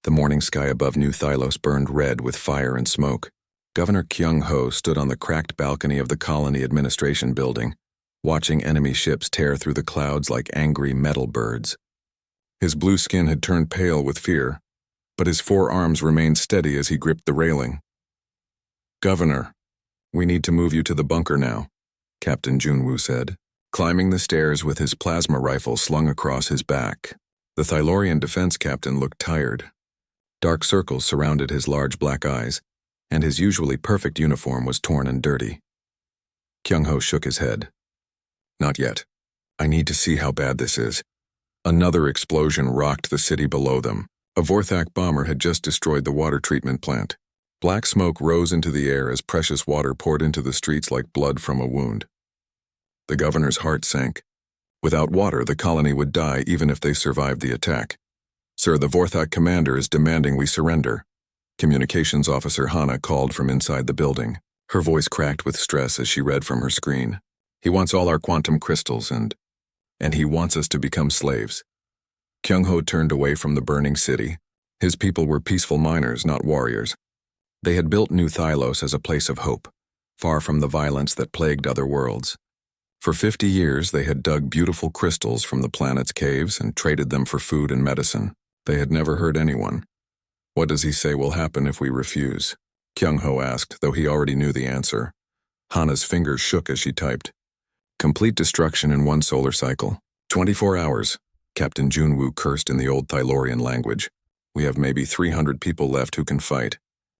The morning sky above New Thylos burned red with fire and smoke. Governor Kyung-ho stood on the cracked balcony of the colony administration building, watching enemy ships tear through the clouds like angry metal birds. His blue skin had turned pale with fear, but his forearms remained steady as he gripped the railing. "Governor, we need to move you to the bunker now," Captain Junwoo said, climbing the stairs with his plasma rifle slung across his back. The Thylorian defense captain looked tired. Dark circles surrounded his large black eyes, and his usually perfect uniform was torn and dirty. Kyung-ho shook his head. "Not yet. I need to see how bad this is." Another explosion rocked the city below them. A Vorthak bomber had just destroyed the water treatment plant. Black smoke rose into the air as precious water poured into the streets like blood from a wound. The governor's heart sank. Without water, the colony would die even if they survived the attack. "Sir, the Vorthak commander is demanding we surrender." Communications officer Hana called from inside the building. Her voice cracked with stress as she read from her screen. "He wants all our quantum crystals and he wants us to become slaves." Kyung-ho turned away from the burning city. His people were peaceful miners, not warriors. They had built New Thylos as a place of hope, far from the violence that plagued other worlds. For 50 years, they had dug beautiful crystals from the planet's caves and traded them for food and medicine. They had never hurt anyone. "What does he say will happen if we refuse?" Kyung-ho asked, though he already knew the answer. Hana's fingers shook as she typed. "Complete destruction in one solar cycle. 24 hours. Captain Junwoo cursed in the old Thylorian language. "We have maybe 300 people left who can fight.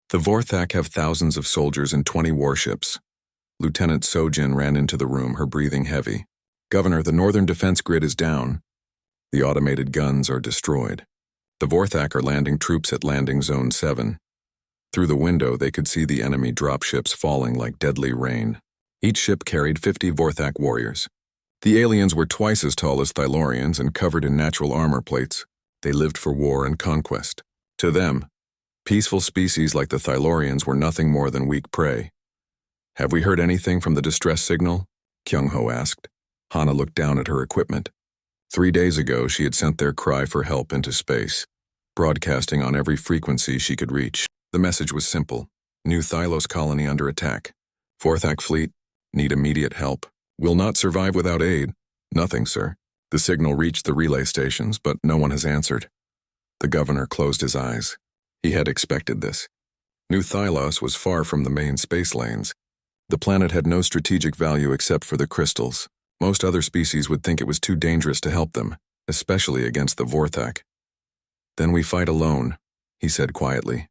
The Vorthak have thousands of soldiers and 20 warships." Lieutenant Sojin ran into the room, her breathing heavy. "Governor, the northern defense grid is down. The automated guns are destroyed. The Vorthak are landing troops at Landing Zone 7. Through the window, they could see the enemy dropships falling like deadly rain. Each ship carried 50 Vorthak warriors. The aliens were twice as tall as Thylorians and covered in natural armor plates. They lived for war and conquest. To them, peaceful species like the Thylorians were nothing more than weak prey. "Have we heard anything from the distress signal?" Kyung-ho asked. Hana looked down at her equipment. 3 days ago, she had sent their cry for help into space, broadcasting on every frequency she could reach. The message was simple: New Thylos colony under attack. Vorthak fleet, need immediate help. Will not survive without aid. Nothing, sir. The signal reached the relay stations, but no one has answered. The governor closed his eyes. He had expected this. New Thylos was far from the main space lanes. The planet had no strategic value except for the crystals. Most other species would think it was too dangerous to help them, especially against the Vorthak. "Then we fight alone," he said quietly.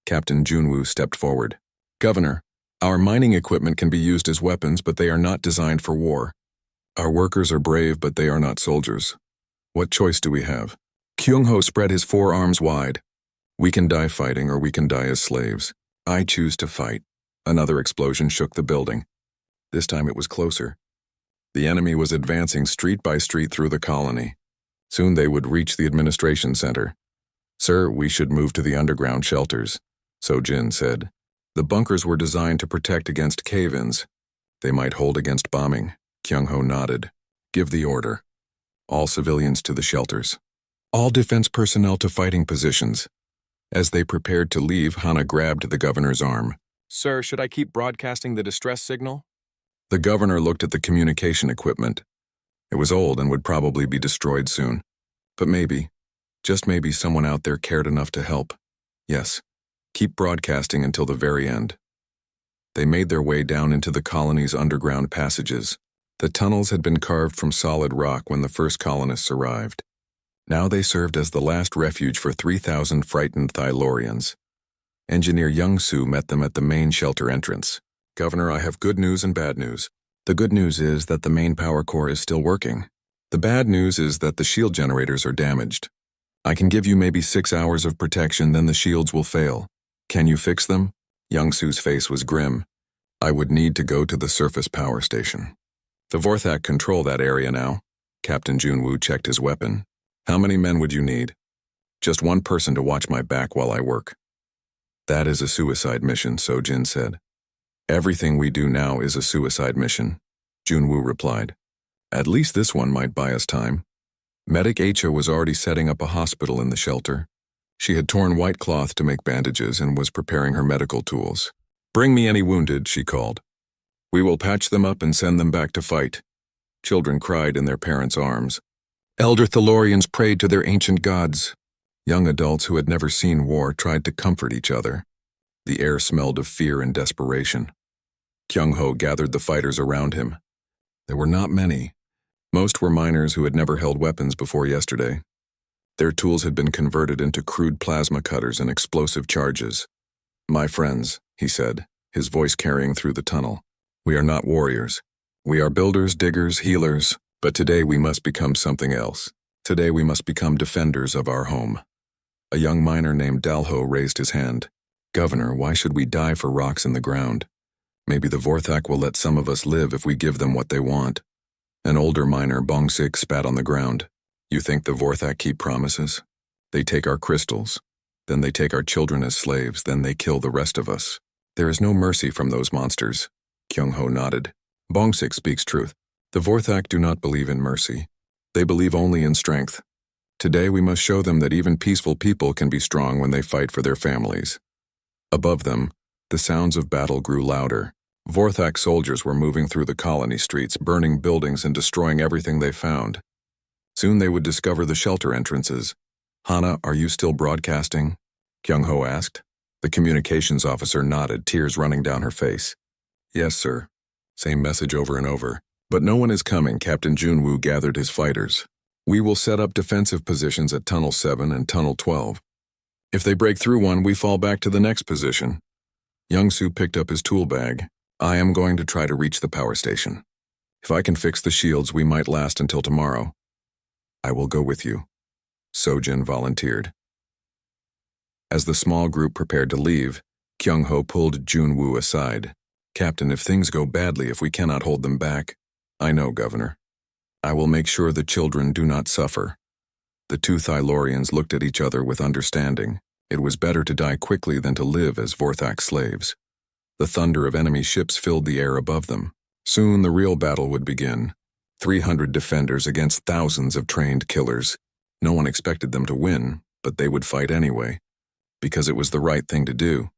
Captain Junwoo stepped forward. "Governor, our mining equipment can be used as weapons, but they are not designed for war. Our workers are brave, but they are not soldiers. What choice do we have?" Kyung-ho spread his forearms wide. "We can die fighting, or we can die as slaves. I choose to fight." Another explosion shook the building. This time it was closer. The enemy was advancing street by street through the colony. Soon they would reach the administration center. "Sir, we should move to the underground shelters," Sojin said. The bunkers were designed to protect against cave-ins. They might hold against bombing. Kyung-ho nodded. "Give the order. All civilians to the shelters. All defense personnel to fighting positions." As they prepared to leave, Hana grabbed the governor's arm. "Sir, should I keep broadcasting the distress signal?" The governor looked at the communication equipment. It was old and would probably be destroyed soon. But maybe, just maybe, someone out there cared enough to help. "Yes, keep broadcasting until the very end." They made their way down into the colony's underground passages. The tunnels had been carved from solid rock when the first colonists arrived. Now they served as the last refuge for 3,000 frightened Thylorians. Engineer Young-soo met them at the main shelter entrance. "Governor, I have good news and bad news. The good news is that the main power core is still working. The bad news is that the shield generators are damaged. I can give you maybe 6 hours of protection, then the shields will fail. Can you fix them?" Young-soo's face was grim. "I would need to go to the surface power station." "The Vorthak control that area now." Captain Junwoo checked his weapon. "How many men would you need?" "Just one person to watch my back while I work." "That is a suicide mission," Sojin said. "Everything we do now is a suicide mission," Junwoo replied. "At least this one might buy us time." Medic Acha was already setting up a hospital in the shelter. She had torn white cloth to make bandages and was preparing her medical tools. "Bring me any wounded," she called. "We will patch them up and send them back to fight." Children cried in their parents' arms. Elder Thalorians prayed to their ancient gods. Young adults who had never seen war tried to comfort each other. The air smelled of fear and desperation. Kyung-ho gathered the fighters around him. There were not many. Most were miners who had never held weapons before yesterday. Their tools had been converted into crude plasma cutters and explosive charges. "My friends," he said, his voice carrying through the tunnel, "we are not warriors. We are builders, diggers, healers, but today we must become something else. Today we must become defenders of our home." A young miner named Dalho raised his hand. "Governor, why should we die for rocks in the ground? Maybe the Vorthak will let some of us live if we give them what they want." An older miner, Bongsik, spat on the ground. "You think the Vorthak keep promises? They take our crystals. Then they take our children as slaves. Then they kill the rest of us. There is no mercy from those monsters." Kyung-ho nodded. "Bongsik speaks truth. The Vorthak do not believe in mercy. They believe only in strength. Today we must show them that even peaceful people can be strong when they fight for their families." Above them, the sounds of battle grew louder. Vorthak soldiers were moving through the colony streets, burning buildings and destroying everything they found. Soon they would discover the shelter entrances. "Hana, are you still broadcasting?" Kyung-ho asked. The communications officer nodded, tears running down her face. "Yes, sir." Same message over and over. "But no one is coming." Captain Junwoo gathered his fighters. "We will set up defensive positions at Tunnel 7 and Tunnel 12. If they break through one, we fall back to the next position." Young-soo picked up his tool bag. "I am going to try to reach the power station. If I can fix the shields, we might last until tomorrow." "I will go with you," Sojin volunteered. As the small group prepared to leave, Kyung-ho pulled Junwoo aside. "Captain, if things go badly, if we cannot hold them back—" "I know, Governor. I will make sure the children do not suffer." The two Thylaurians looked at each other with understanding. It was better to die quickly than to live as Vorthak slaves. The thunder of enemy ships filled the air above them. Soon the real battle would begin. 300 defenders against thousands of trained killers. No one expected them to win, but they would fight anyway, because it was the right thing to do.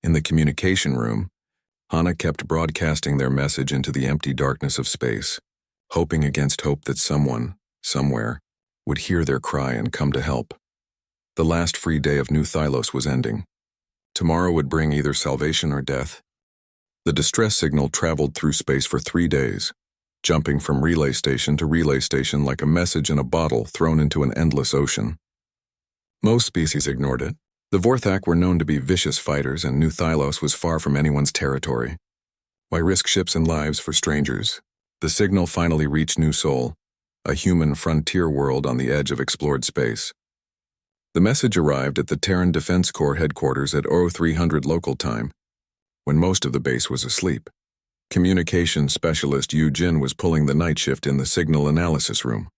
In the communication room, Hana kept broadcasting their message into the empty darkness of space, hoping against hope that someone, somewhere, would hear their cry and come to help. The last free day of New Thylos was ending. Tomorrow would bring either salvation or death. The distress signal traveled through space for 3 days, jumping from relay station to relay station like a message in a bottle thrown into an endless ocean. Most species ignored it. The Vorthak were known to be vicious fighters, and New Thylos was far from anyone's territory. Why risk ships and lives for strangers? The signal finally reached New Sol, a human frontier world on the edge of explored space. The message arrived at the Terran Defense Corps headquarters at 0300 local time, when most of the base was asleep. Communications specialist Yu Jin was pulling the night shift in the signal analysis room.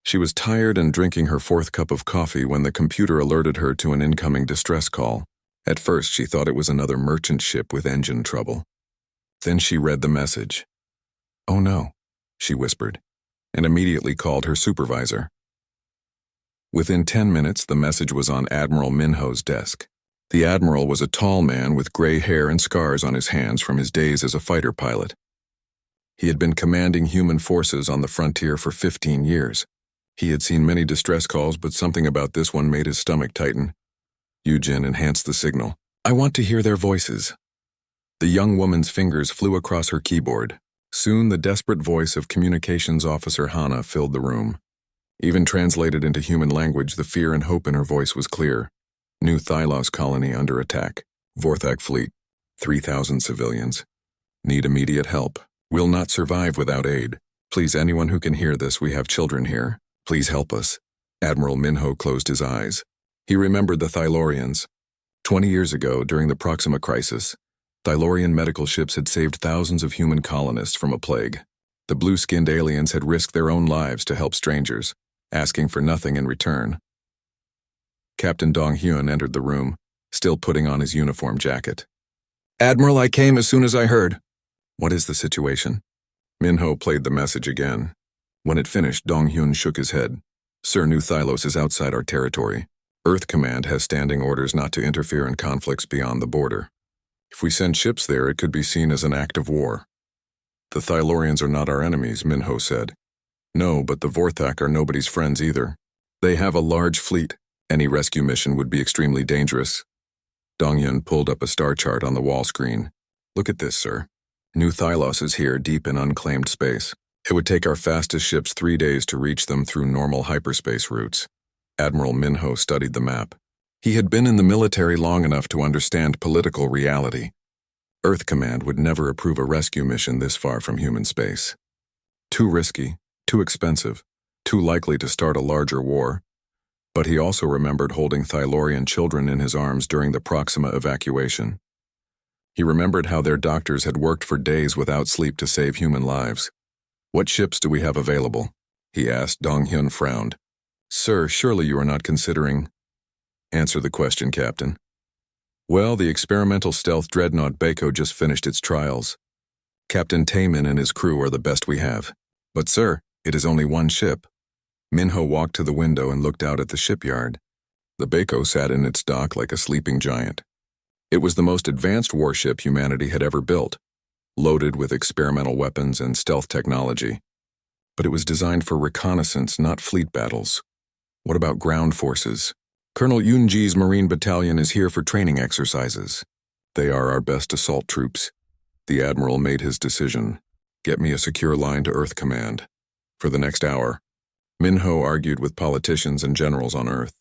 She was tired and drinking her 4th cup of coffee when the computer alerted her to an incoming distress call. At first, she thought it was another merchant ship with engine trouble. Then she read the message. "Oh no," she whispered, and immediately called her supervisor. Within 10 minutes, the message was on Admiral Minho's desk. The admiral was a tall man with gray hair and scars on his hands from his days as a fighter pilot. He had been commanding human forces on the frontier for 15 years. He had seen many distress calls, but something about this one made his stomach tighten. Yujin enhanced the signal. "I want to hear their voices." The young woman's fingers flew across her keyboard. Soon the desperate voice of communications officer Hana filled the room. Even translated into human language, the fear and hope in her voice was clear. New Thylos colony under attack. Vorthak fleet. 3,000 civilians. Need immediate help. Will not survive without aid. Please, anyone who can hear this, we have children here. Please help us. Admiral Minho closed his eyes. He remembered the Thylaurians. 20 years ago, during the Proxima crisis, Thylaurian medical ships had saved thousands of human colonists from a plague. The blue-skinned aliens had risked their own lives to help strangers, asking for nothing in return. Captain Dong-hyun entered the room, still putting on his uniform jacket. "Admiral, I came as soon as I heard." "What is the situation?" Minho played the message again. When it finished, Dong-hyun shook his head. "Sir, New Thylos is outside our territory. Earth Command has standing orders not to interfere in conflicts beyond the border. If we send ships there, it could be seen as an act of war. The Thylorians are not our enemies, Minho said. No, but the Vorthak are nobody's friends either. They have a large fleet. Any rescue mission would be extremely dangerous. Dongyun pulled up a star chart on the wall screen. Look at this, sir. New Thylos is here, deep in unclaimed space. It would take our fastest ships 3 days to reach them through normal hyperspace routes. Admiral Minho studied the map. He had been in the military long enough to understand political reality. Earth Command would never approve a rescue mission this far from human space. Too risky, too expensive, too likely to start a larger war. But he also remembered holding Thylorian children in his arms during the Proxima evacuation. He remembered how their doctors had worked for days without sleep to save human lives. What ships do we have available? He asked. Donghyun frowned. Sir, surely you are not considering... Answer the question, Captain. Well, the experimental stealth dreadnought Baiko just finished its trials. Captain Taemin and his crew are the best we have. But sir, it is only one ship. Minho walked to the window and looked out at the shipyard. The Baiko sat in its dock like a sleeping giant. It was the most advanced warship humanity had ever built, loaded with experimental weapons and stealth technology. But it was designed for reconnaissance, not fleet battles. What about ground forces? Colonel Yoonji's Marine Battalion is here for training exercises. They are our best assault troops. The Admiral made his decision. Get me a secure line to Earth Command. For the next hour, Minho argued with politicians and generals on Earth.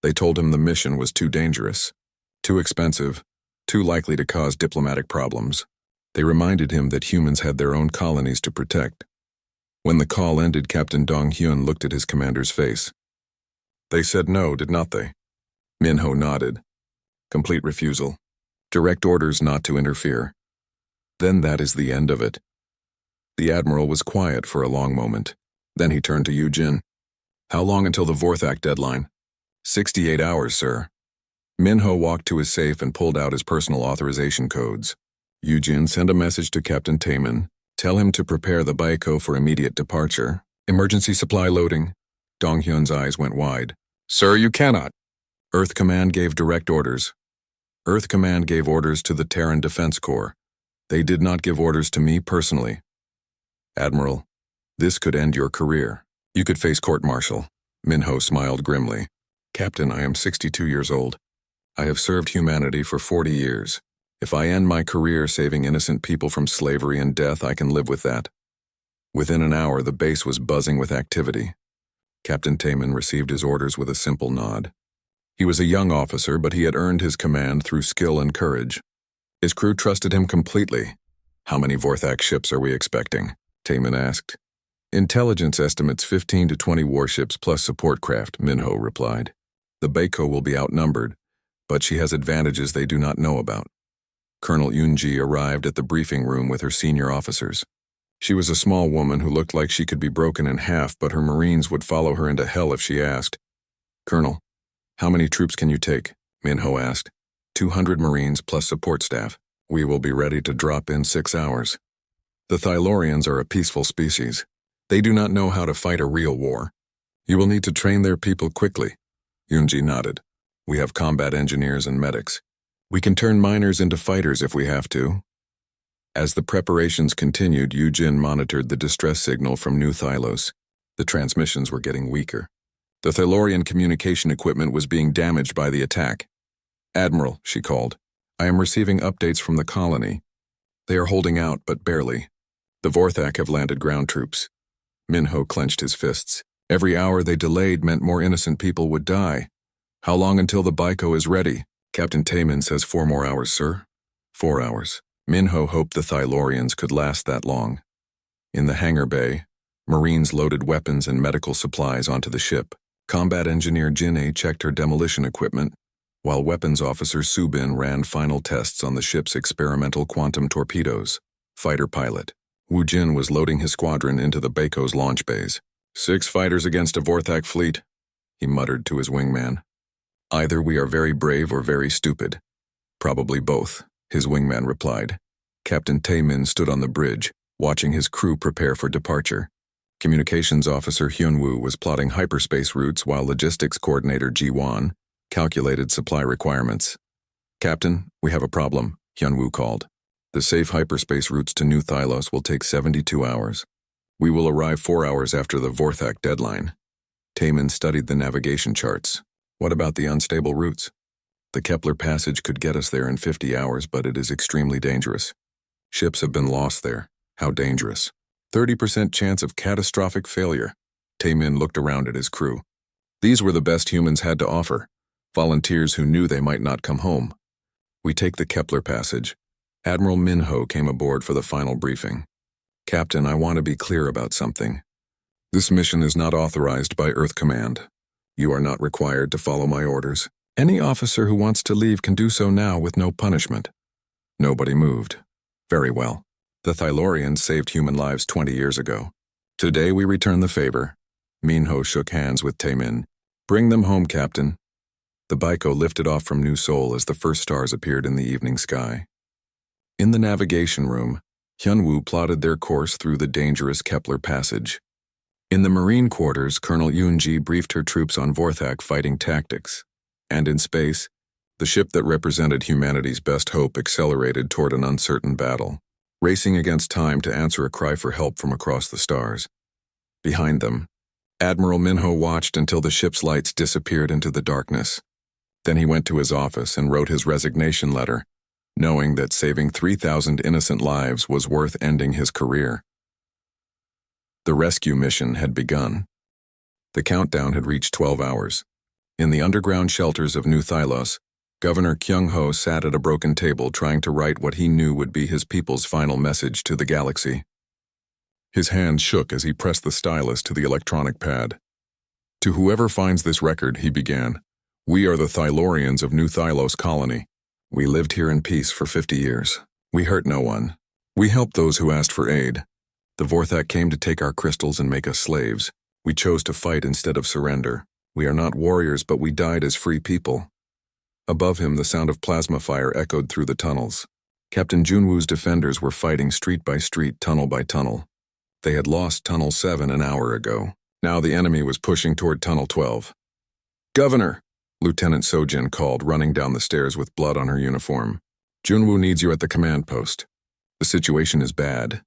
They told him the mission was too dangerous, too expensive, too likely to cause diplomatic problems. They reminded him that humans had their own colonies to protect. When the call ended, Captain Donghyun looked at his commander's face. They said no, did not they? Minho nodded. Complete refusal. Direct orders not to interfere. Then that is the end of it. The Admiral was quiet for a long moment. Then he turned to Yujin. How long until the Vorthak deadline? 68 hours, sir. Minho walked to his safe and pulled out his personal authorization codes. Yujin, send a message to Captain Taemin. Tell him to prepare the Baiko for immediate departure. Emergency supply loading. Donghyun's eyes went wide. Sir, you cannot. Earth Command gave direct orders. Earth Command gave orders to the Terran Defense Corps. They did not give orders to me personally. Admiral, this could end your career. You could face court-martial. Minho smiled grimly. Captain, I am 62 years old. I have served humanity for 40 years. If I end my career saving innocent people from slavery and death, I can live with that. Within an hour, the base was buzzing with activity. Captain Taemin received his orders with a simple nod. He was a young officer, but he had earned his command through skill and courage. His crew trusted him completely. How many Vorthak ships are we expecting? Taemin asked. Intelligence estimates 15 to 20 warships plus support craft, Minho replied. The Baiko will be outnumbered, but she has advantages they do not know about. Colonel Yoonji arrived at the briefing room with her senior officers. She was a small woman who looked like she could be broken in half, but her Marines would follow her into hell if she asked. Colonel, how many troops can you take? Minho asked. 200 Marines plus support staff. We will be ready to drop in 6 hours. The Thylorians are a peaceful species. They do not know how to fight a real war. You will need to train their people quickly. Yoonji nodded. We have combat engineers and medics. We can turn miners into fighters if we have to. As the preparations continued, Yujin monitored the distress signal from New Thylos. The transmissions were getting weaker. The Thylorian communication equipment was being damaged by the attack. Admiral, she called, I am receiving updates from the colony. They are holding out, but barely. The Vorthak have landed ground troops. Minho clenched his fists. Every hour they delayed meant more innocent people would die. How long until the Baiko is ready? Captain Taemin says 4 more hours, sir. 4 hours. Minho hoped the Thylorians could last that long. In the hangar bay, Marines loaded weapons and medical supplies onto the ship. Combat engineer Jin-A checked her demolition equipment, while weapons officer Subin ran final tests on the ship's experimental quantum torpedoes. Fighter pilot Wu Jin was loading his squadron into the Baiko's launch bays. 6 fighters against a Vorthak fleet, he muttered to his wingman. Either we are very brave or very stupid. Probably both, his wingman replied. Captain Taemin stood on the bridge, watching his crew prepare for departure. Communications officer Hyunwoo was plotting hyperspace routes while logistics coordinator Ji-Won, calculated supply requirements. "Captain, we have a problem," Hyunwoo called. "The safe hyperspace routes to New Thylos will take 72 hours. We will arrive 4 hours after the Vorthak deadline." Taemin studied the navigation charts. "What about the unstable routes?" "The Kepler passage could get us there in 50 hours, but it is extremely dangerous. Ships have been lost there." "How dangerous?" 30% chance of catastrophic failure." Taemin looked around at his crew. These were the best humans had to offer, volunteers who knew they might not come home. "We take the Kepler passage." Admiral Minho came aboard for the final briefing. "Captain, I want to be clear about something. This mission is not authorized by Earth Command. You are not required to follow my orders. Any officer who wants to leave can do so now with no punishment." Nobody moved. "Very well. The Thylorians saved human lives 20 years ago. Today we return the favor." Minho shook hands with Taemin. "Bring them home, Captain." The Baiko lifted off from New Seoul as the first stars appeared in the evening sky. In the navigation room, Hyunwoo plotted their course through the dangerous Kepler passage. In the Marine quarters, Colonel Yoonji briefed her troops on Vorthak fighting tactics. And in space, the ship that represented humanity's best hope accelerated toward an uncertain battle, racing against time to answer a cry for help from across the stars. Behind them, Admiral Minho watched until the ship's lights disappeared into the darkness. Then he went to his office and wrote his resignation letter, knowing that saving 3,000 innocent lives was worth ending his career. The rescue mission had begun. The countdown had reached 12 hours. In the underground shelters of New Thylos, Governor Kyung-ho sat at a broken table trying to write what he knew would be his people's final message to the galaxy. His hands shook as he pressed the stylus to the electronic pad. "To whoever finds this record," he began, "we are the Thylorians of New Thylos Colony. We lived here in peace for 50 years. We hurt no one. We helped those who asked for aid. The Vorthak came to take our crystals and make us slaves. We chose to fight instead of surrender. We are not warriors, but we died as free people." Above him, the sound of plasma fire echoed through the tunnels. Captain Junwoo's defenders were fighting street by street, tunnel by tunnel. They had lost Tunnel 7 an hour ago. Now the enemy was pushing toward Tunnel 12. "Governor!" Lieutenant Sojin called, running down the stairs with blood on her uniform. "Junwoo needs you at the command post. The situation is bad."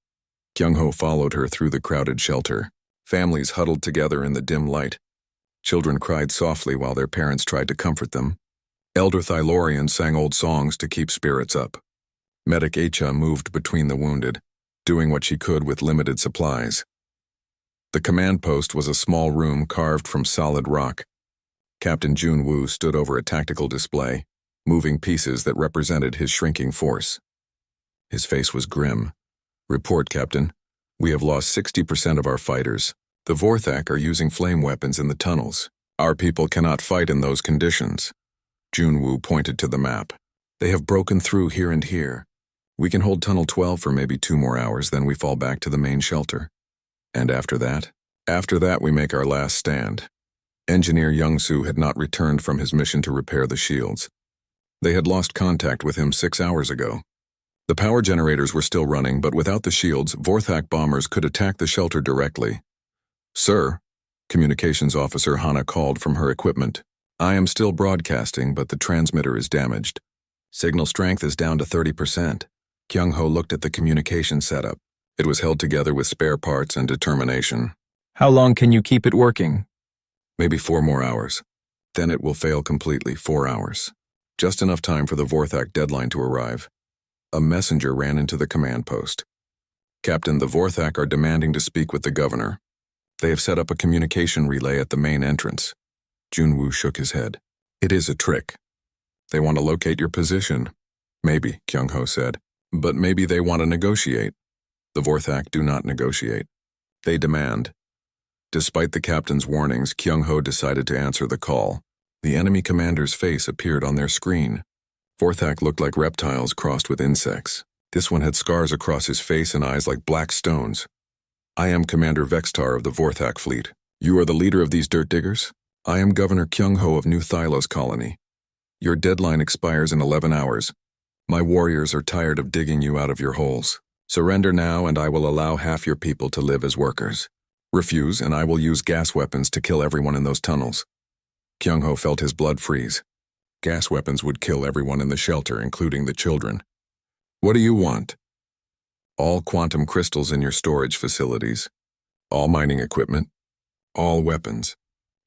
Kyung-ho followed her through the crowded shelter. Families huddled together in the dim light. Children cried softly while their parents tried to comfort them. Elder Thylorians sang old songs to keep spirits up. Medic Acha moved between the wounded, doing what she could with limited supplies. The command post was a small room carved from solid rock. Captain Junwoo stood over a tactical display, moving pieces that represented his shrinking force. His face was grim. "Report, Captain. We have lost 60% of our fighters. The Vorthak are using flame weapons in the tunnels. Our people cannot fight in those conditions." Junwoo pointed to the map. "They have broken through here and here. We can hold Tunnel 12 for maybe 2 more hours, then we fall back to the main shelter. And after that? After that we make our last stand." Engineer Young-soo had not returned from his mission to repair the shields. They had lost contact with him 6 hours ago. The power generators were still running, but without the shields, Vorthak bombers could attack the shelter directly. "Sir," Communications Officer Hana called from her equipment. "I am still broadcasting, but the transmitter is damaged. Signal strength is down to 30%. Kyung-ho looked at the communication setup. It was held together with spare parts and determination. "How long can you keep it working?" "Maybe 4 more hours. Then it will fail completely. 4 hours. Just enough time for the Vorthak deadline to arrive." A messenger ran into the command post. "Captain, the Vorthak are demanding to speak with the governor. They have set up a communication relay at the main entrance." Junwoo shook his head. "It is a trick. They want to locate your position." "Maybe," Kyung-ho said. "But maybe they want to negotiate." The Vorthak do not negotiate. They demand. Despite the captain's warnings, Kyung-ho decided to answer the call. The enemy commander's face appeared on their screen. Vorthak looked like reptiles crossed with insects. This one had scars across his face and eyes like black stones. "I am Commander Vextar of the Vorthak fleet. You are the leader of these dirt diggers? I am Governor Kyung-ho of New Thylos Colony. Your deadline expires in 11 hours. My warriors are tired of digging you out of your holes. Surrender now and I will allow half your people to live as workers. Refuse and I will use gas weapons to kill everyone in those tunnels." Kyung-ho felt his blood freeze. Gas weapons would kill everyone in the shelter, including the children. What do you want? All quantum crystals in your storage facilities. All mining equipment. All weapons.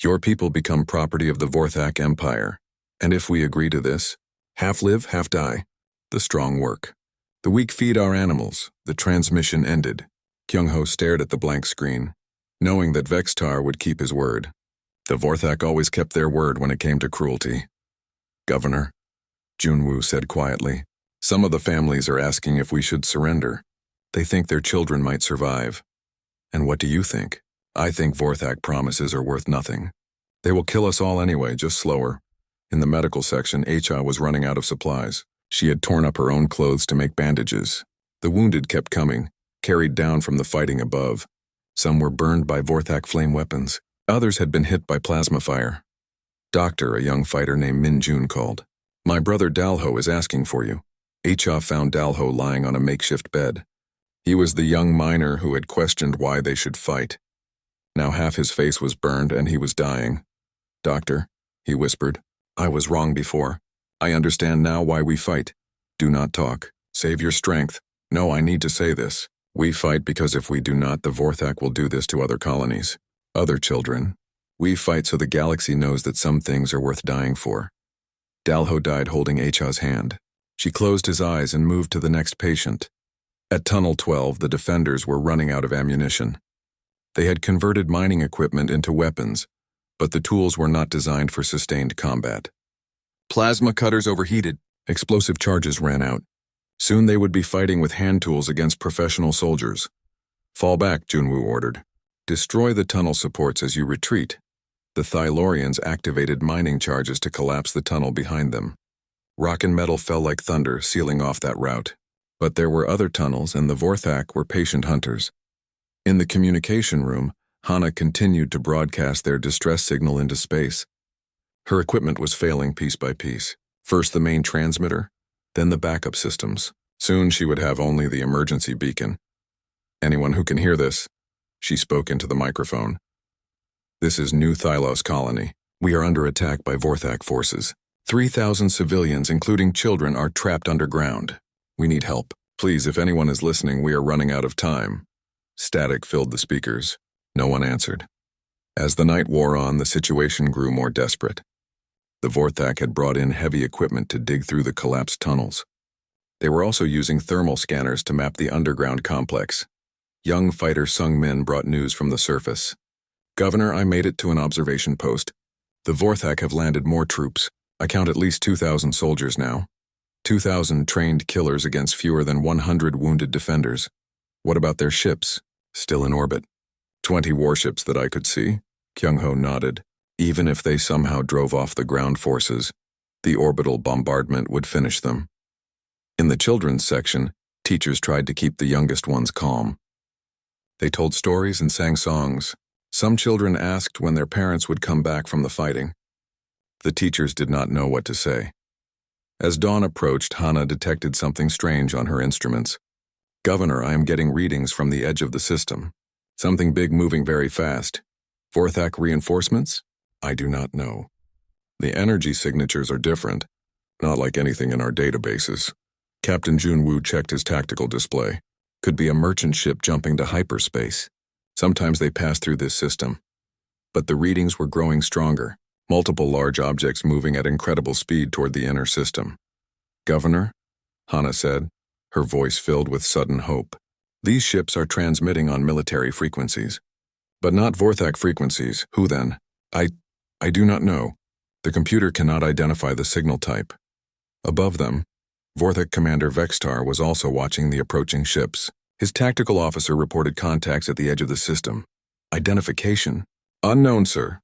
Your people become property of the Vorthak Empire. And if we agree to this, half live, half die. The strong work. The weak feed our animals. The transmission ended. Kyung-ho stared at the blank screen, knowing that Vextar would keep his word. The Vorthak always kept their word when it came to cruelty. Governor, Junwoo said quietly, some of the families are asking if we should surrender. They think their children might survive. And what do you think? I think Vorthak promises are worth nothing. They will kill us all anyway, just slower. In the medical section, HFY was running out of supplies. She had torn up her own clothes to make bandages. The wounded kept coming, carried down from the fighting above. Some were burned by Vorthak flame weapons. Others had been hit by plasma fire. Doctor, a young fighter named Min Jun, called. My brother Dalho is asking for you. HFY found Dalho lying on a makeshift bed. He was the young miner who had questioned why they should fight. Now half his face was burned and he was dying. Doctor, he whispered, I was wrong before. I understand now why we fight. Do not talk. Save your strength. No, I need to say this. We fight because if we do not, the Vorthak will do this to other colonies. Other children. We fight so the galaxy knows that some things are worth dying for. Dalho died holding HFY's hand. She closed his eyes and moved to the next patient. At Tunnel 12, the defenders were running out of ammunition. They had converted mining equipment into weapons, but the tools were not designed for sustained combat. Plasma cutters overheated. Explosive charges ran out. Soon they would be fighting with hand tools against professional soldiers. Fall back, Junwoo ordered. Destroy the tunnel supports as you retreat. The Thylorians activated mining charges to collapse the tunnel behind them. Rock and metal fell like thunder, sealing off that route. But there were other tunnels, and the Vorthak were patient hunters. In the communication room, Hana continued to broadcast their distress signal into space. Her equipment was failing piece by piece. First the main transmitter, then the backup systems. Soon she would have only the emergency beacon. Anyone who can hear this, she spoke into the microphone. This is New Thylos Colony. We are under attack by Vorthak forces. 3,000 civilians, including children, are trapped underground. We need help. Please, if anyone is listening, we are running out of time. Static filled the speakers. No one answered. As the night wore on, the situation grew more desperate. The Vorthak had brought in heavy equipment to dig through the collapsed tunnels. They were also using thermal scanners to map the underground complex. Young fighter Sung Min brought news from the surface. Governor, I made it to an observation post. The Vorthak have landed more troops. I count at least 2,000 soldiers now. 2,000 trained killers against fewer than 100 wounded defenders. What about their ships? Still in orbit. 20 warships that I could see. Kyung-ho nodded. Even if they somehow drove off the ground forces, the orbital bombardment would finish them. In the children's section, teachers tried to keep the youngest ones calm. They told stories and sang songs. Some children asked when their parents would come back from the fighting. The teachers did not know what to say. As dawn approached, Hana detected something strange on her instruments. Governor, I am getting readings from the edge of the system. Something big moving very fast. Vorthak reinforcements? I do not know. The energy signatures are different, not like anything in our databases. Captain Junwoo checked his tactical display. Could be a merchant ship jumping to hyperspace. Sometimes they pass through this system. But the readings were growing stronger, multiple large objects moving at incredible speed toward the inner system. Governor, Hana said, her voice filled with sudden hope. These ships are transmitting on military frequencies. But not Vorthak frequencies. Who then? I do not know. The computer cannot identify the signal type. Above them, Vorthak Commander Vextar was also watching the approaching ships. His tactical officer reported contacts at the edge of the system. Identification? Unknown, sir.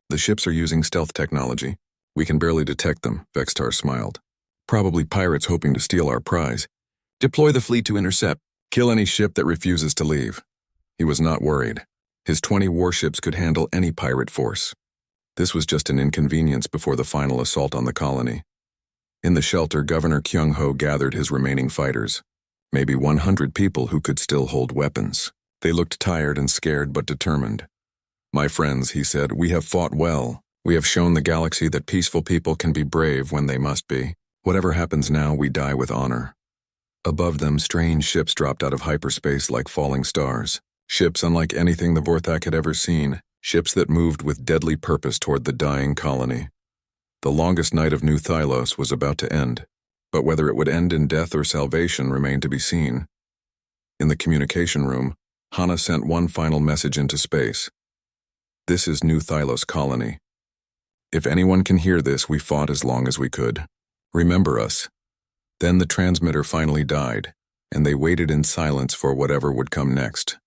The ships are using stealth technology. We can barely detect them, Vextar smiled. Probably pirates hoping to steal our prize. Deploy the fleet to intercept. Kill any ship that refuses to leave. He was not worried. His 20 warships could handle any pirate force. This was just an inconvenience before the final assault on the colony. In the shelter, Governor Kyung-ho gathered his remaining fighters. Maybe 100 people who could still hold weapons. They looked tired and scared but determined. My friends, he said, we have fought well. We have shown the galaxy that peaceful people can be brave when they must be. Whatever happens now, we die with honor. Above them, strange ships dropped out of hyperspace like falling stars. Ships unlike anything the Vorthak had ever seen. Ships that moved with deadly purpose toward the dying colony. The longest night of New Thylos was about to end, but whether it would end in death or salvation remained to be seen. In the communication room, Hana sent one final message into space. This is New Thylos colony. If anyone can hear this, we fought as long as we could. Remember us. Then the transmitter finally died, and they waited in silence for whatever would come next.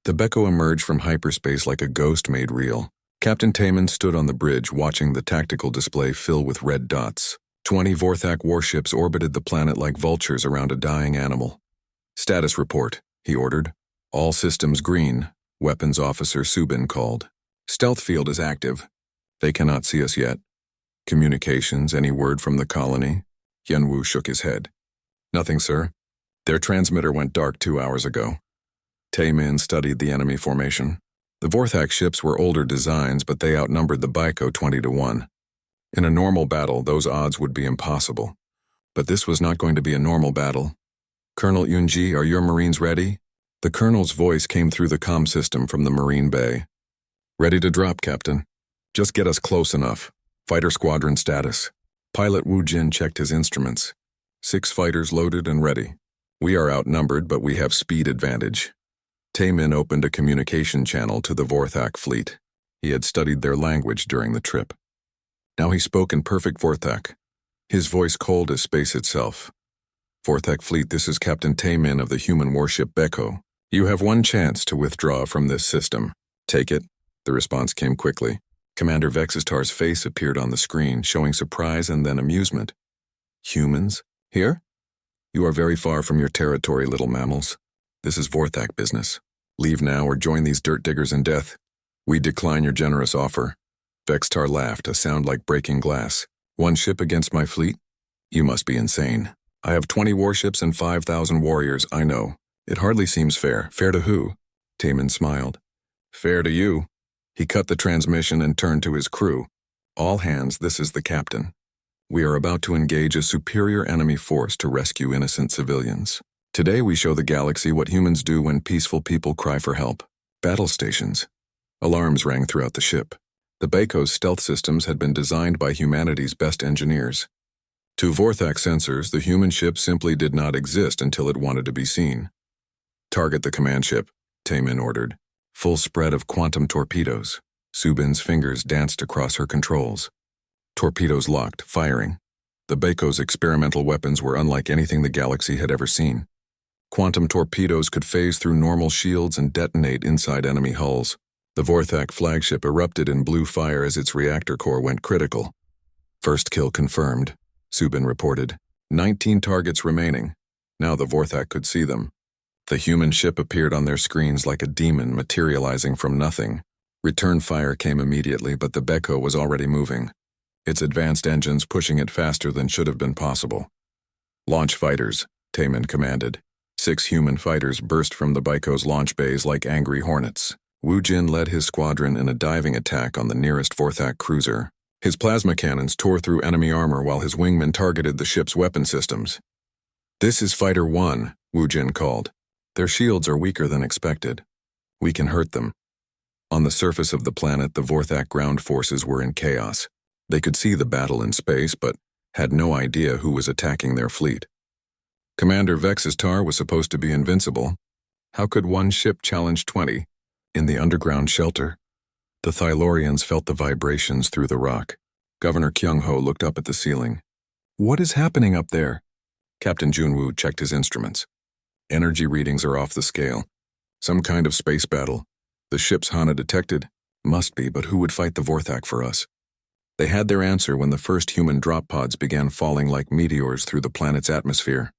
The Beko emerged from hyperspace like a ghost made real. Captain Taman stood on the bridge watching the tactical display fill with red dots. 20 Vorthak warships orbited the planet like vultures around a dying animal. Status report, he ordered. All systems green, weapons officer Subin called. Stealth field is active. They cannot see us yet. Communications, any word from the colony? Yenwu shook his head. Nothing, sir. Their transmitter went dark 2 hours ago. Taemin studied the enemy formation. The Vorthak ships were older designs, but they outnumbered the Biko 20-1. In a normal battle, those odds would be impossible. But this was not going to be a normal battle. Colonel Yunji, are your Marines ready? The colonel's voice came through the comm system from the Marine Bay. Ready to drop, Captain. Just get us close enough. Fighter squadron status. Pilot Wu Jin checked his instruments. 6 fighters loaded and ready. We are outnumbered, but we have speed advantage. Taemin opened a communication channel to the Vorthak fleet. He had studied their language during the trip. Now he spoke in perfect Vorthak, his voice cold as space itself. Vorthak fleet, this is Captain Taemin of the human warship Beko. You have one chance to withdraw from this system. Take it. The response came quickly. Commander Vexistar's face appeared on the screen, showing surprise and then amusement. Humans? Here? You are very far from your territory, little mammals. This is Vorthak business. Leave now or join these dirt diggers in death. We decline your generous offer. Vextar laughed, a sound like breaking glass. 1 ship against my fleet? You must be insane. I have 20 warships and 5,000 warriors, I know. It hardly seems fair. Fair to who? Taemin smiled. Fair to you. He cut the transmission and turned to his crew. All hands, this is the captain. We are about to engage a superior enemy force to rescue innocent civilians. Today we show the galaxy what humans do when peaceful people cry for help. Battle stations. Alarms rang throughout the ship. The Beko's stealth systems had been designed by humanity's best engineers. To Vorthak sensors, the human ship simply did not exist until it wanted to be seen. Target the command ship, Taemin ordered. Full spread of quantum torpedoes. Subin's fingers danced across her controls. Torpedoes locked, firing. The Beko's experimental weapons were unlike anything the galaxy had ever seen. Quantum torpedoes could phase through normal shields and detonate inside enemy hulls. The Vorthak flagship erupted in blue fire as its reactor core went critical. First kill confirmed, Subin reported. 19 targets remaining. Now the Vorthak could see them. The human ship appeared on their screens like a demon materializing from nothing. Return fire came immediately, but the Beko was already moving. Its advanced engines pushing it faster than should have been possible. Launch fighters, Taemin commanded. 6 human fighters burst from the Beko's launch bays like angry hornets. Wu Jin led his squadron in a diving attack on the nearest Vorthak cruiser. His plasma cannons tore through enemy armor while his wingmen targeted the ship's weapon systems. This is Fighter 1, Wu Jin called. Their shields are weaker than expected. We can hurt them. On the surface of the planet, the Vorthak ground forces were in chaos. They could see the battle in space, but had no idea who was attacking their fleet. Commander Vexistar was supposed to be invincible. How could 1 ship challenge 20? In the underground shelter, the Thylorians felt the vibrations through the rock. Governor Kyung-ho looked up at the ceiling. What is happening up there? Captain Junwoo checked his instruments. Energy readings are off the scale. Some kind of space battle. The ships Hana detected? Must be, but who would fight the Vorthak for us? They had their answer when the first human drop pods began falling like meteors through the planet's atmosphere.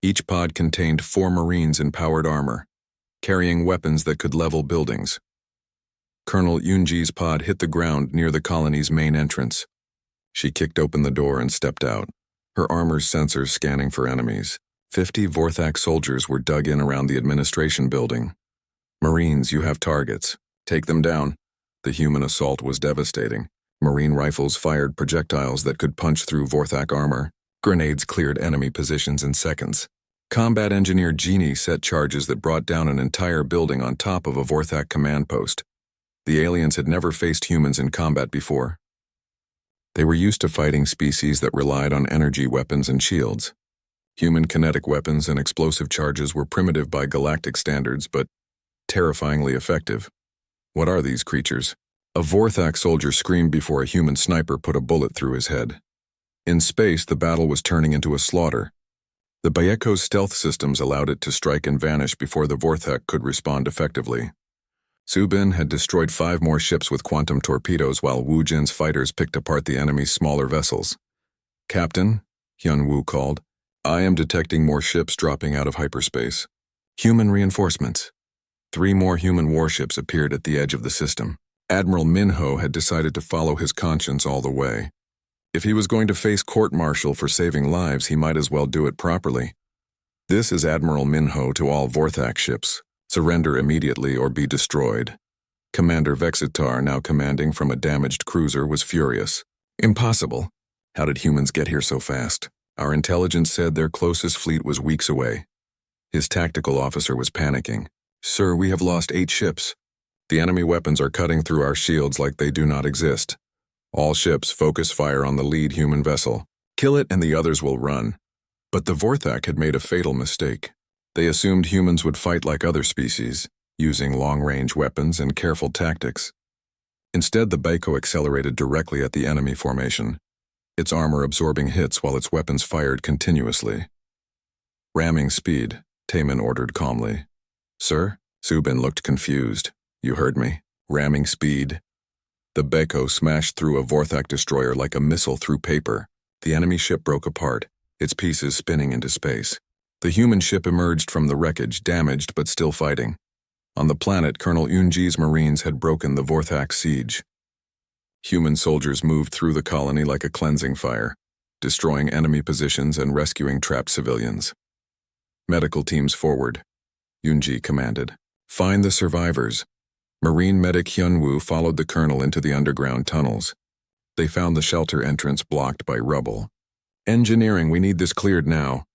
Each pod contained 4 Marines in powered armor, carrying weapons that could level buildings. Colonel Yunji's pod hit the ground near the colony's main entrance. She kicked open the door and stepped out, her armor's sensors scanning for enemies. 50 Vorthak soldiers were dug in around the administration building. Marines, you have targets. Take them down. The human assault was devastating. Marine rifles fired projectiles that could punch through Vorthak armor. Grenades cleared enemy positions in seconds. Combat engineer Genie set charges that brought down an entire building on top of a Vorthak command post. The aliens had never faced humans in combat before. They were used to fighting species that relied on energy weapons and shields. Human kinetic weapons and explosive charges were primitive by galactic standards, but terrifyingly effective. What are these creatures? A Vorthak soldier screamed before a human sniper put a bullet through his head. In space, the battle was turning into a slaughter. The Bayeko's stealth systems allowed it to strike and vanish before the Vorthak could respond effectively. Subin had destroyed 5 more ships with quantum torpedoes while Wu Jin's fighters picked apart the enemy's smaller vessels. "Captain," Hyun Woo called, "I am detecting more ships dropping out of hyperspace. Human reinforcements." 3 more human warships appeared at the edge of the system. Admiral Minho had decided to follow his conscience all the way. If he was going to face court-martial for saving lives, he might as well do it properly. "This is Admiral Minho to all Vorthak ships. Surrender immediately or be destroyed." Commander Vexitar, now commanding from a damaged cruiser, was furious. "Impossible. How did humans get here so fast? Our intelligence said their closest fleet was weeks away." His tactical officer was panicking. "Sir, we have lost 8 ships. The enemy weapons are cutting through our shields like they do not exist. All ships focus fire on the lead human vessel. Kill it and the others will run." But the Vorthak had made a fatal mistake. They assumed humans would fight like other species, using long-range weapons and careful tactics. Instead, the Baiko accelerated directly at the enemy formation, its armor absorbing hits while its weapons fired continuously. "Ramming speed," Taemin ordered calmly. "Sir?" Subin looked confused. "You heard me. Ramming speed." The Baiko smashed through a Vorthak destroyer like a missile through paper. The enemy ship broke apart, its pieces spinning into space. The human ship emerged from the wreckage, damaged but still fighting. On the planet, Colonel Yunji's Marines had broken the Vorthak siege. Human soldiers moved through the colony like a cleansing fire, destroying enemy positions and rescuing trapped civilians. "Medical teams forward," Yunji commanded. "Find the survivors." Marine medic Hyunwoo followed the colonel into the underground tunnels. They found the shelter entrance blocked by rubble. "Engineering, we need this cleared now."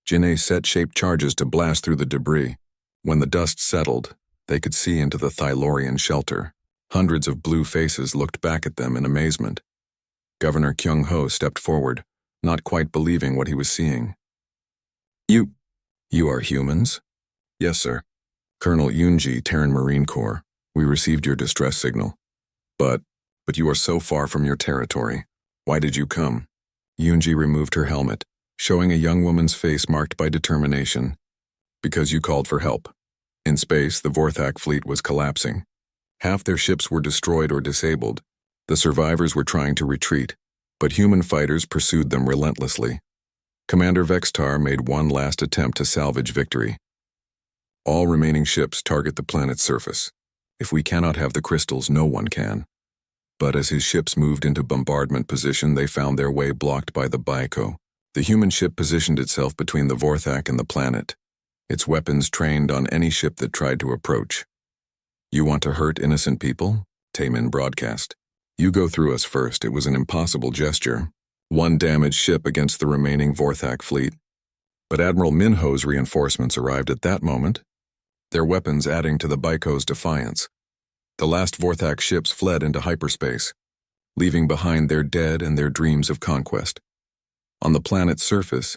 Janae set shaped charges to blast through the debris. When the dust settled, they could see into the Thylorian shelter. Hundreds of blue faces looked back at them in amazement. Governor Kyung-ho stepped forward, not quite believing what he was seeing. You are humans?" "Yes, sir." "Colonel Yunji, Terran Marine Corps. We received your distress signal. But you are so far from your territory. Why did you come?" Yunji removed her helmet, showing a young woman's face marked by determination. "Because you called for help. In space, the Vorthak fleet was collapsing. Half their ships were destroyed or disabled. The survivors were trying to retreat, but human fighters pursued them relentlessly. Commander Vextar made one last attempt to salvage victory. All remaining ships target the planet's surface. If we cannot have the crystals, no one can." But as his ships moved into bombardment position, they found their way blocked by the Baiko. The human ship positioned itself between the Vorthak and the planet, its weapons trained on any ship that tried to approach. "You want to hurt innocent people?" Taemin broadcast. "You go through us first." It was an impossible gesture. One damaged ship against the remaining Vorthak fleet. But Admiral Minho's reinforcements arrived at that moment, their weapons adding to the Baiko's defiance. The last Vorthak ships fled into hyperspace, leaving behind their dead and their dreams of conquest. On the planet's surface,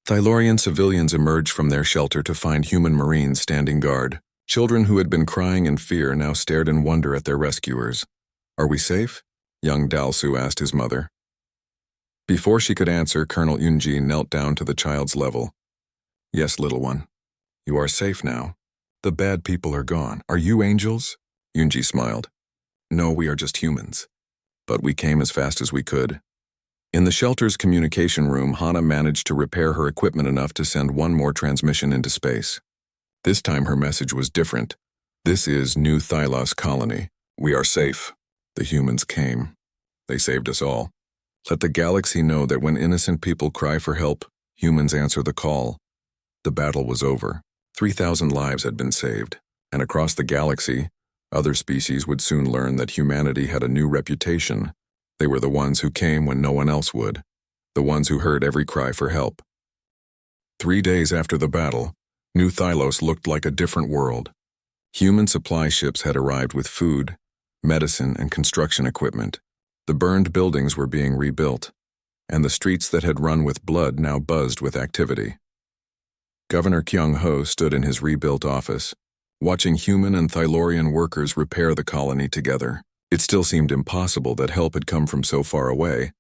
Thylorian civilians emerged from their shelter to find human Marines standing guard. Children who had been crying in fear now stared in wonder at their rescuers. "Are we safe?" young Dalsu asked his mother. Before she could answer, Colonel Yunji knelt down to the child's level. "Yes, little one. You are safe now. The bad people are gone. Are you angels?" Yunji smiled. "No, we are just humans. But we came as fast as we could." In the shelter's communication room, Hana managed to repair her equipment enough to send one more transmission into space. This time her message was different. "This is New Thylos Colony. We are safe. The humans came. They saved us all. Let the galaxy know that when innocent people cry for help, humans answer the call." The battle was over. 3,000 lives had been saved. And across the galaxy, Other species would soon learn that humanity had a new reputation. They were the ones who came when no one else would, the ones who heard every cry for help. 3 days after the battle, New Thylos looked like a different world. Human supply ships had arrived with food, medicine, and construction equipment. The burned buildings were being rebuilt, and the streets that had run with blood now buzzed with activity. Governor Kyung-ho stood in his rebuilt office, watching human and Thylorian workers repair the colony together. It still seemed impossible that help had come from so far away,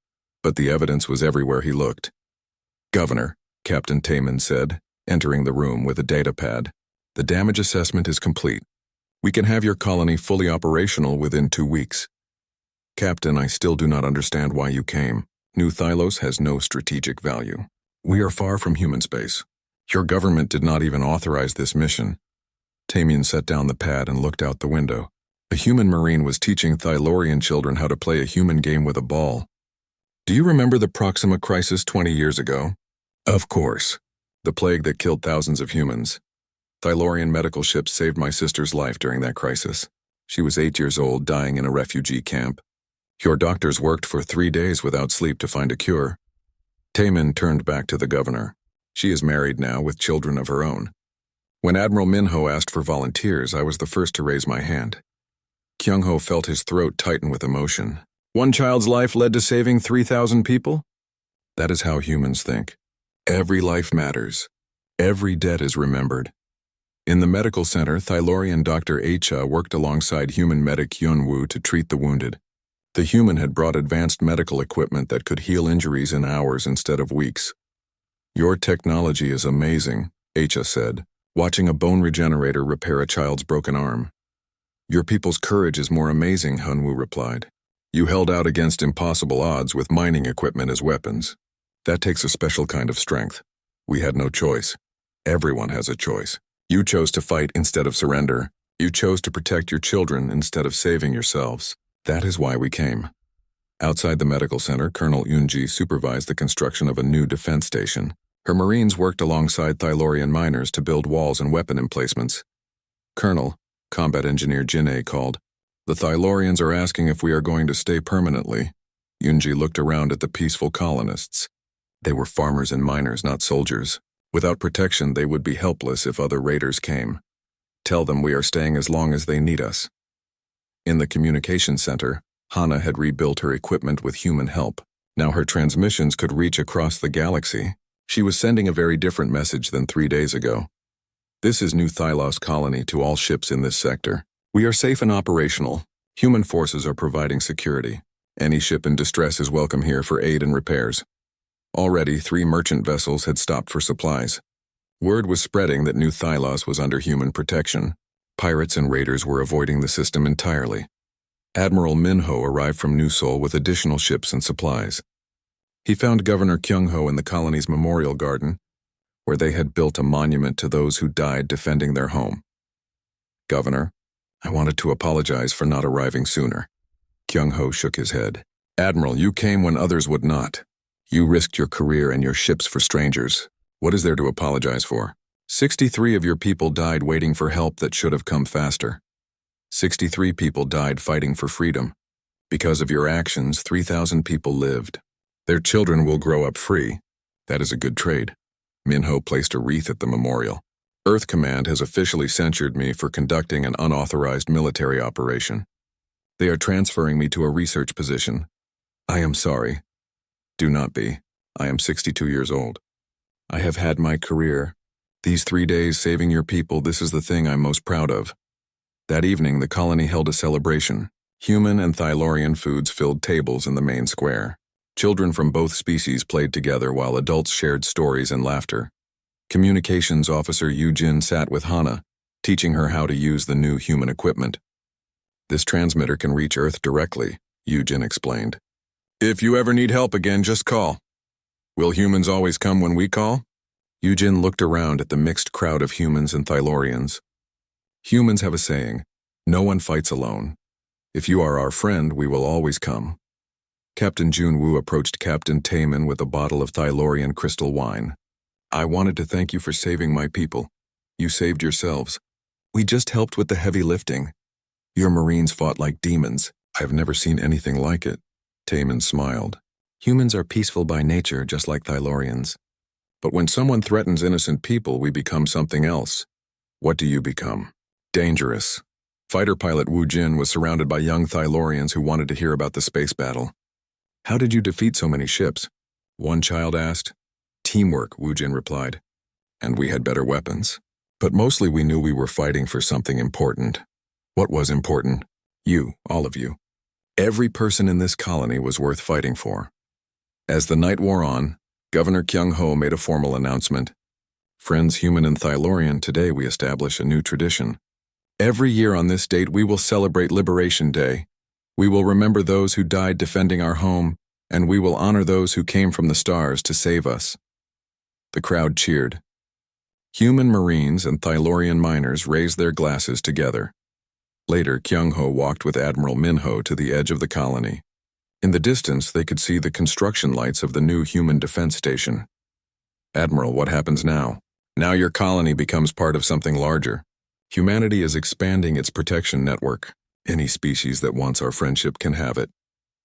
but the evidence was everywhere he looked. "Governor," Captain Taman said, entering the room with a data pad, "the damage assessment is complete. We can have your colony fully operational within 2 weeks." "Captain, I still do not understand why you came. New Thylos has no strategic value. We are far from human space. Your government did not even authorize this mission." Tamian set down the pad and looked out the window. A human marine was teaching Thylorian children how to play a human game with a ball. "Do you remember the Proxima crisis 20 years ago?" "Of course. The plague that killed thousands of humans. Thylorian medical ships saved my sister's life during that crisis. She was 8 years old, dying in a refugee camp. Your doctors worked for 3 days without sleep to find a cure." Taman turned back to the governor. "She is married now with children of her own. When Admiral Minho asked for volunteers, I was the first to raise my hand." Kyung-ho felt his throat tighten with emotion. "One child's life led to saving 3,000 people? That is how humans think. Every life matters. Every debt is remembered." In the medical center, Thylorian Dr. Acha worked alongside human medic Yunwoo to treat the wounded. The human had brought advanced medical equipment that could heal injuries in hours instead of weeks. "Your technology is amazing," Acha said, watching a bone regenerator repair a child's broken arm. "Your people's courage is more amazing," Hunwoo replied. "You held out against impossible odds with mining equipment as weapons. That takes a special kind of strength. We had no choice. Everyone has a choice. You chose to fight instead of surrender. You chose to protect your children instead of saving yourselves. That is why we came." Outside the medical center, Colonel Yoonji supervised the construction of a new defense station. Her Marines worked alongside Thylorian miners to build walls and weapon emplacements. "Colonel," Combat Engineer Jin-A called, "the Thylorians are asking if we are going to stay permanently." Yoonji looked around at the peaceful colonists. They were farmers and miners, not soldiers. Without protection, they would be helpless if other raiders came. "Tell them we are staying as long as they need us." In the communication center, Hana had rebuilt her equipment with human help. Now her transmissions could reach across the galaxy. She was sending a very different message than 3 days ago. "This is New Thylos colony to all ships in this sector. We are safe and operational. Human forces are providing security. Any ship in distress is welcome here for aid and repairs." Already, 3 merchant vessels had stopped for supplies. Word was spreading that New Thylos was under human protection. Pirates and raiders were avoiding the system entirely. Admiral Minho arrived from New Seoul with additional ships and supplies. He found Governor Kyung-ho in the colony's memorial garden, where they had built a monument to those who died defending their home. "Governor, I wanted to apologize for not arriving sooner." Kyung-ho shook his head. "Admiral, you came when others would not. You risked your career and your ships for strangers. What is there to apologize for? 63 of your people died waiting for help that should have come faster. 63 people died fighting for freedom. Because of your actions, 3,000 people lived. Their children will grow up free. That is a good trade." Minho placed a wreath at the memorial. "Earth Command has officially censured me for conducting an unauthorized military operation. They are transferring me to a research position. I am sorry. Do not be. I am 62 years old. I have had my career. These 3 days saving your people, this is the thing I'm most proud of." That evening, the colony held a celebration. Human and Thylorian foods filled tables in the main square. Children from both species played together while adults shared stories and laughter. Communications Officer Yu-jin sat with Hana, teaching her how to use the new human equipment. "This transmitter can reach Earth directly," Yu-jin explained. "If you ever need help again, just call." "Will humans always come when we call?" Yu-jin looked around at the mixed crowd of humans and Thylorians. "Humans have a saying, 'No one fights alone.' If you are our friend, we will always come." Captain Junwoo approached Captain Taman with a bottle of Thylorian crystal wine. "I wanted to thank you for saving my people. You saved yourselves. We just helped with the heavy lifting." Your Marines fought like demons. I have never seen anything like it. Taman smiled. Humans are peaceful by nature, just like Thylorians. But when someone threatens innocent people, we become something else. What do you become? Dangerous. Fighter pilot Wu Jin was surrounded by young Thylorians who wanted to hear about the space battle. How did you defeat so many ships? One child asked. Teamwork, Wu Jin replied. And we had better weapons. But mostly we knew we were fighting for something important. What was important? You, all of you. Every person in this colony was worth fighting for. As the night wore on, Governor Kyung-ho made a formal announcement. Friends human and Thylorian, today we establish a new tradition. Every year on this date we will celebrate Liberation Day. We will remember those who died defending our home, and we will honor those who came from the stars to save us. The crowd cheered. Human Marines and Thylorian miners raised their glasses together. Later, Kyung-ho walked with Admiral Min-ho to the edge of the colony. In the distance, they could see the construction lights of the new human defense station. Admiral, what happens now? Now your colony becomes part of something larger. Humanity is expanding its protection network. Any species that wants our friendship can have it.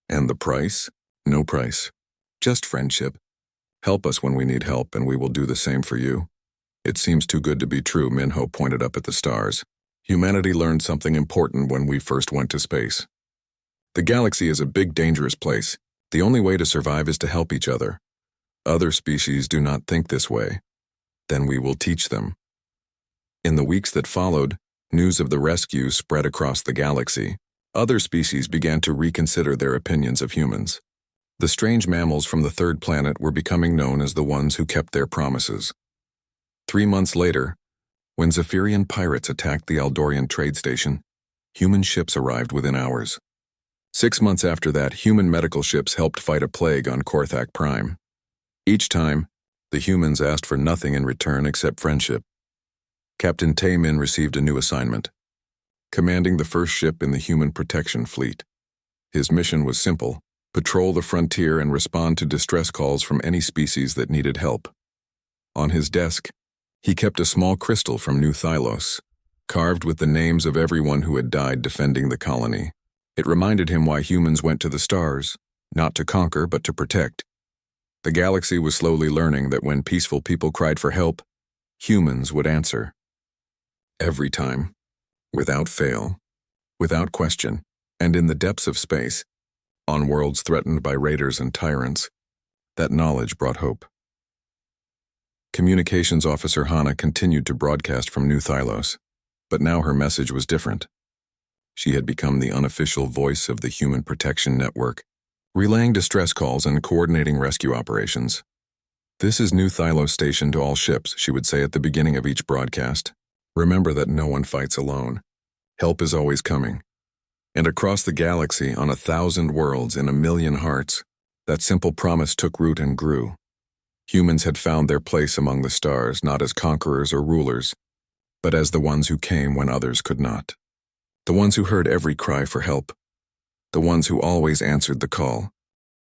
And the price? No price. Just friendship. Help us when we need help, and we will do the same for you. It seems too good to be true, Min-ho pointed up at the stars. Humanity learned something important when we first went to space. The galaxy is a big, dangerous place. The only way to survive is to help each other. Other species do not think this way. Then we will teach them. In the weeks that followed, news of the rescue spread across the galaxy. Other species began to reconsider their opinions of humans. The strange mammals from the third planet were becoming known as the ones who kept their promises. 3 months later, when Zephyrian pirates attacked the Aldorian trade station, human ships arrived within hours. 6 months after that, human medical ships helped fight a plague on Korthak Prime. Each time, the humans asked for nothing in return except friendship. Captain Tae-min received a new assignment, commanding the first ship in the human protection fleet. His mission was simple: patrol the frontier and respond to distress calls from any species that needed help. On his desk, he kept a small crystal from New Thylos, carved with the names of everyone who had died defending the colony. It reminded him why humans went to the stars, not to conquer but to protect. The galaxy was slowly learning that when peaceful people cried for help, humans would answer. Every time, without fail, without question, and in the depths of space, on worlds threatened by raiders and tyrants, that knowledge brought hope. Communications Officer Hana continued to broadcast from New Thylos, but now her message was different. She had become the unofficial voice of the Human Protection Network, relaying distress calls and coordinating rescue operations. This is New Thylos Station to all ships, she would say at the beginning of each broadcast. Remember that no one fights alone. Help is always coming. And across the galaxy, on 1,000 worlds in 1,000,000 hearts, that simple promise took root and grew. Humans had found their place among the stars, not as conquerors or rulers, but as the ones who came when others could not. The ones who heard every cry for help. The ones who always answered the call.